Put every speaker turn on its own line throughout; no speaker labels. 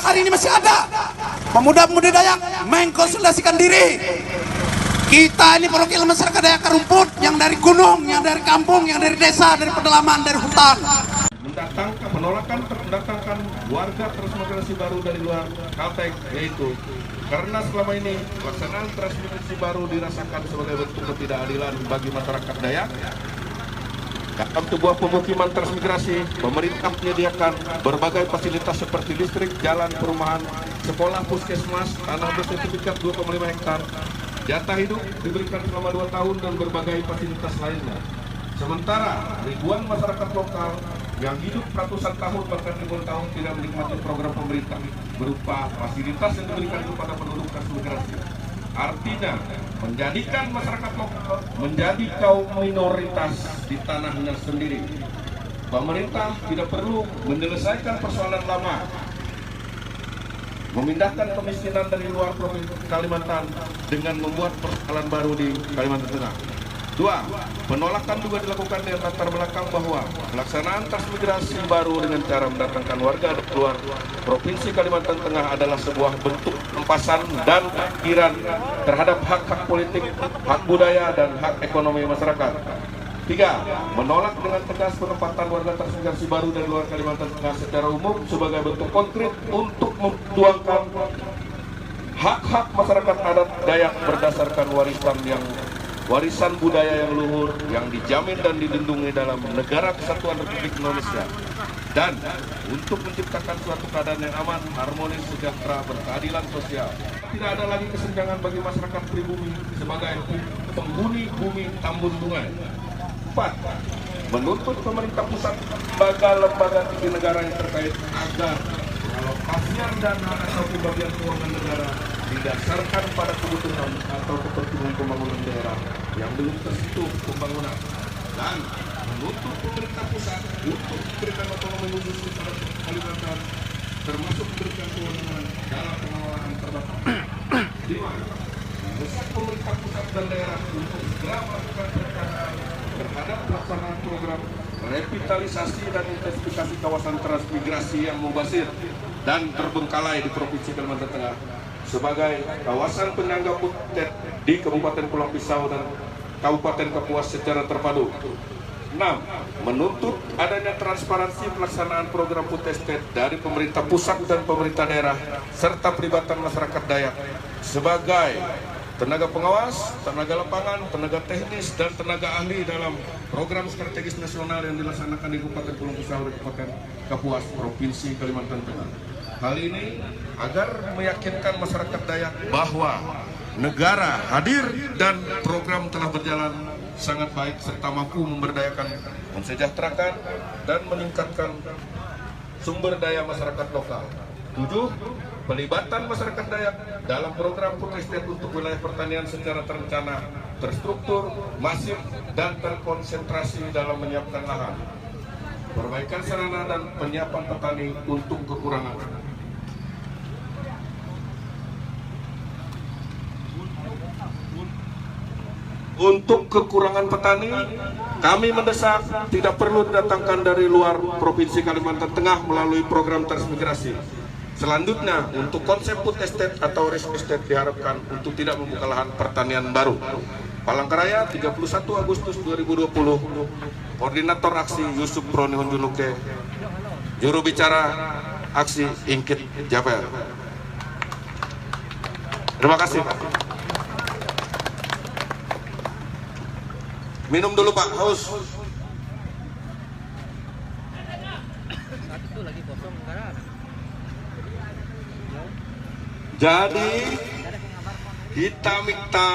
hari ini masih ada pemuda-pemudi Dayak mengkonsolidasikan diri. Kita ini perwakilan masyarakat Dayak Rumput yang dari gunung, yang dari kampung, yang dari desa, dari pedalaman, dari hutan.
Menolakkan mendatangkan warga transmigrasi baru dari luar Kalteng, yaitu karena selama ini pelaksanaan transmigrasi baru dirasakan sebagai bentuk ketidakadilan bagi masyarakat Dayak. Dalam sebuah pemukiman transmigrasi, pemerintah menyediakan berbagai fasilitas seperti listrik, jalan, perumahan, sekolah, puskesmas, tanah bersertifikat 2,5 hektar, jatah hidup diberikan selama 2 tahun dan berbagai fasilitas lainnya. Sementara ribuan masyarakat lokal yang hidup ratusan tahun bahkan ribuan tahun tidak menikmati program pemerintah berupa fasilitas yang diberikan kepada penduduk transmigrasi. Artinya menjadikan masyarakat lokal menjadi kaum minoritas di tanahnya sendiri. Pemerintah tidak perlu menyelesaikan persoalan lama, memindahkan kemiskinan dari luar provinsi Kalimantan dengan membuat persoalan baru di Kalimantan Tengah. 2. Penolakan juga dilakukan dengan latar belakang bahwa pelaksanaan transmigrasi baru dengan cara mendatangkan warga dari luar Provinsi Kalimantan Tengah adalah sebuah bentuk pempasan dan pengkiran terhadap hak-hak politik, hak budaya, dan hak ekonomi masyarakat. 3. Menolak dengan tegas penempatan warga transmigrasi baru dari luar Kalimantan Tengah secara umum sebagai bentuk konkret untuk memperjuangkan hak-hak masyarakat adat Dayak berdasarkan warisan budaya yang luhur yang dijamin dan dilindungi dalam Negara Kesatuan Republik Indonesia, dan untuk menciptakan suatu keadaan yang aman, harmonis, sejahtera, berkeadilan sosial. Tidak ada lagi kesenjangan bagi masyarakat pribumi sebagai penghuni bumi tambun sungai. 4. Menuntut pemerintah pusat, lembaga tinggi negara yang terkait agar alokasian dana atau pembagian keuangan negara didasarkan pada kebutuhan atau kepentingan pembangunan daerah yang belum tersentuh pembangunan, dan menuntut pemerintah pusat untuk memberikan otonomi khusus kepada Kalimantan, termasuk memberikan kewenangan dalam pengelolaan terbatas. 5. Mendesak pemerintah pusat dan daerah untuk segera melakukan perencanaan terhadap pelaksanaan program revitalisasi dan intensifikasi kawasan transmigrasi yang mubazir dan terbengkalai di Provinsi Kalimantan Tengah sebagai kawasan penyangga putet di Kabupaten Pulang Pisau dan Kabupaten Kapuas secara terpadu. 6. Menuntut adanya transparansi pelaksanaan program Putestet dari pemerintah pusat dan pemerintah daerah serta pelibatan masyarakat Dayak sebagai tenaga pengawas, tenaga lapangan, tenaga teknis, dan tenaga ahli dalam program strategis nasional yang dilaksanakan di Kabupaten Pulang Pisau dan Kabupaten Kapuas, Provinsi Kalimantan Tengah. Hal ini agar meyakinkan masyarakat Dayak bahwa negara hadir dan program telah berjalan sangat baik serta mampu memberdayakan, mensejahterakan, dan meningkatkan sumber daya masyarakat lokal. 7. Pelibatan masyarakat Dayak dalam program Putestet untuk wilayah pertanian secara terencana, terstruktur, masif, dan terkonsentrasi dalam menyiapkan lahan, perbaikan sarana dan penyiapan petani untuk kekurangan. Untuk kekurangan petani, kami mendesak tidak perlu didatangkan dari luar Provinsi Kalimantan Tengah melalui program transmigrasi. Selanjutnya, untuk konsep Putestet atau risk estate diharapkan untuk tidak membuka lahan pertanian baru. Palangkaraya, 31 Agustus 2020. Koordinator aksi Yusuf Proni Hunjunuke. Juru bicara aksi Ingkit Japer. Terima kasih, Pak. Minum dulu, Pak, haus. Jadi kita minta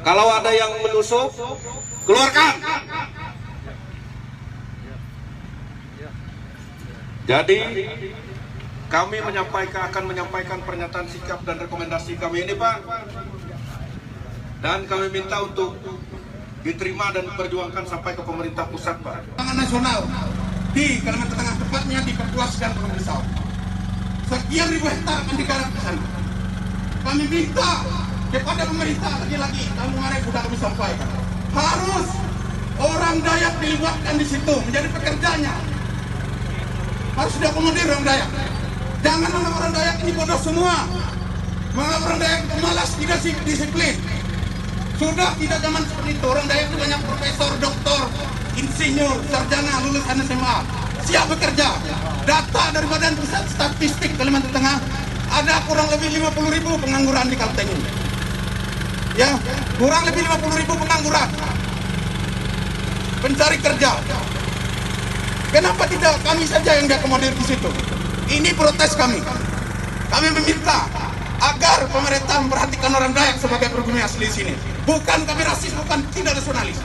kalau ada yang menusuk, keluarkan. Jadi kami akan menyampaikan pernyataan sikap dan rekomendasi kami ini, Pak. Dan kami minta untuk diterima dan diperjuangkan sampai ke pemerintah pusat, Pak.
Pangan nasional di Kalimantan Tengah, tepatnya di Kapuas dan Pulang Pisau. Sekian ribu hektar akan digarap ke sana. Kami minta kepada pemerintah, lagi-lagi Kampung Arek sudah kami sampaikan, harus orang Dayak dilibatkan di situ menjadi pekerjanya. Harus diakomodir orang Dayak. Jangan menganggap orang Dayak ini bodoh semua. Menganggap orang Dayak itu malas, tidak disiplin. Sudah tidak zaman seperti itu. Orang Dayak itu banyak profesor, doktor, insinyur, sarjana, lulusan SMA. Siap bekerja. Data dari Badan Pusat Statistik Kalimantan Tengah, ada kurang lebih 50.000 pengangguran di Kalteng ini. Ya, kurang lebih 50.000 pengangguran. Pencari kerja. Kenapa tidak kami saja yang diakomodir di situ? Ini protes kami. Kami meminta agar pemerintah memperhatikan orang Dayak sebagai pribumi asli sini. Bukan kami rasis, bukan tidak nasionalis.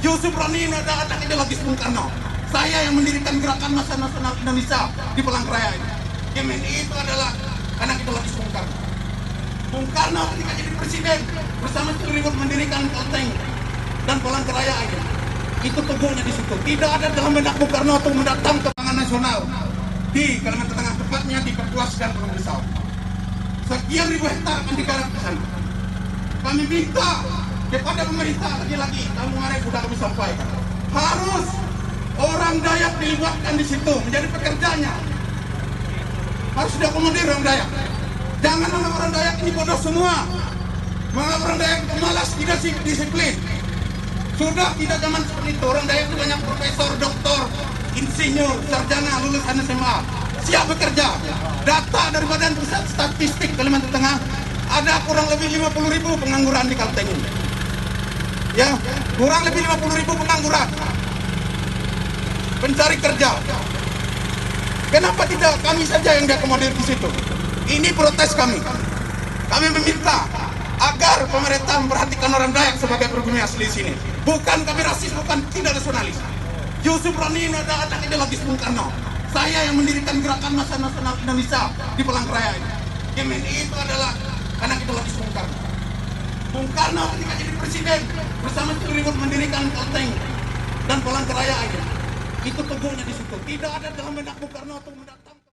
Yusuf Roni ini ada anak ideologis Bung Karno. Saya yang mendirikan Gerakan Massa Nasional Indonesia di Palangkaraya ini. GMNI itu adalah anak ideologis Bung Karno. Bung Karno ketika jadi presiden bersama Ciliribut mendirikan Kalteng dan Palangkaraya ini. Itu teguhnya di situ. Tidak ada dalam benak Bung Karno untuk mendatang ke pangan nasional di Kalimantan Tengah, tepatnya di Kapuas dan Pulau Besau. Sekian ribu hektar akan digarap di sana. Kami minta kepada pemerintah, lagi-lagi kamu kemarin sudah kami sampaikan, harus orang Dayak dilibatkan di situ menjadi pekerjanya. Harus diakomodir orang Dayak. Jangan menganggap orang Dayak ini bodoh semua. Menganggap orang Dayak itu malas, tidak disiplin. Sudah tidak zaman seperti itu. Orang Dayak itu banyak profesor, doktor, insinyur, sarjana, lulusan SMA. Siap bekerja. Data dari Badan Pusat Statistik Kalimantan Tengah, ada kurang lebih 50.000 pengangguran di Kalteng ini. Ya, kurang lebih 50.000 pengangguran. Pencari kerja. Kenapa tidak kami saja yang diakomodir di situ? Ini protes kami. Kami meminta agar pemerintah memperhatikan orang Dayak sebagai pribumi asli sini. Bukan kami rasis, bukan tidak nasionalis. Yusuf Roni ini ada anak ideologis Bung Karno. Saya yang mendirikan Gerakan Massa Nasional Indonesia di Palangkaraya ini. GMNI itu adalah anak ideologis Bung Karno. Bung Karno ketika jadi presiden bersama Ciliribut mendirikan Kalteng dan Palangkaraya ini. Itu teguhnya di situ. Tidak ada dalam benak Bung Karno untuk mendatang.